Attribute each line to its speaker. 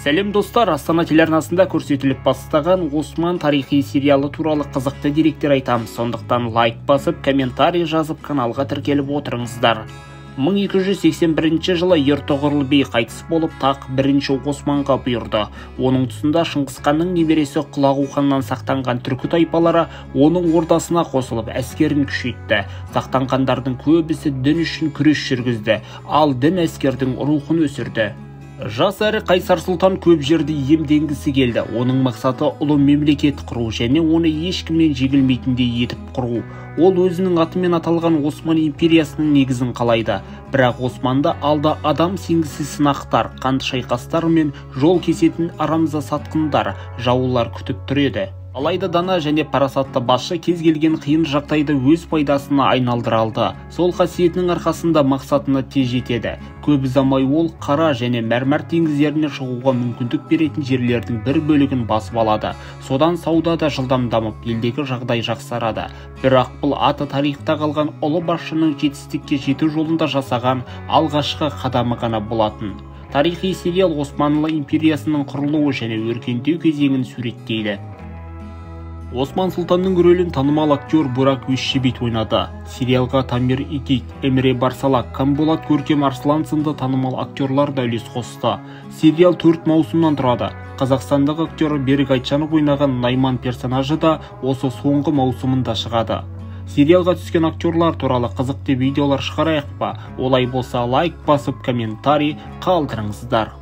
Speaker 1: Сәлем достар, Астана телеарнасында көрсетіліп бастаған Осман тарихи сериалы туралы қызықты деректер айтамыз. Сондықтан лайк басып, комментарий жазып, каналға тіркеліп отырыңыздар. 1281 жылы Ертоғырлы би қайтыс болып, тақ бірінші Османға бұйырды. Оның тұсында Шыңғысханның немересі Құлағу ханнан сақтанған түркі тайпалары оның ордасына қосылып, әскерін күшейтті. Сақтанғандардың көбісі дін үшін күрес жүргізді, ал дін әскердің рухын өсірді. Жас әрі Қайсар сұлтан көп жерді иемденгісі келді. Оның мақсаты ұлы мемлекет құру және оны ешкімнен жеңілмейтіндей етіп құру. Ол өзінің атымен аталған Осман империясының негізін қалайды. Бірақ Османды алда адам сенгісі сынақтар, қанды шайқастар мен жол кесетін арамза сатқындар, жаулар күтіп тұр еді. Алайда дана және парасатты басшы кез келген қиын жағдайды өз пайдасына айналдыра алды. Сол қасиетінің арқасында мақсатына тез жетеді. Көп ұзамай ол Қара және Мәрмәр теңіздеріне шығуға мүмкіндік беретін жерлердің бір бөлігін басып алады. Содан сауда да жылдам дамып, елдегі жағдай жақсарады. Бірақ бұл аты тарихта қалған ұлы басшының жетістікке жету жолында жасаған алғашқы қадамы ғана болатын. Тарихи сериал Османлы империясының құрылуы және өркендеу кезеңін суреттейді. Осман сұлтанның рөлін танымал актер Бурак Өзчебит ойнады. Сериалға Тамир Икик, Эмре Барсалак, Камболат Көркем Арслан сынды танымал актерлар да үлес қосты. Сериал 4 маусымнан тұрады. Қазақстандық актер Берік Айтжанов ойнаған Найман персонажы да осы соңғы маусымында шығады. Сериалға түскен актерлар туралы қызықты видеолар шығарайық па? Олай болса лайк басып, комментарий қалдырыңыздар.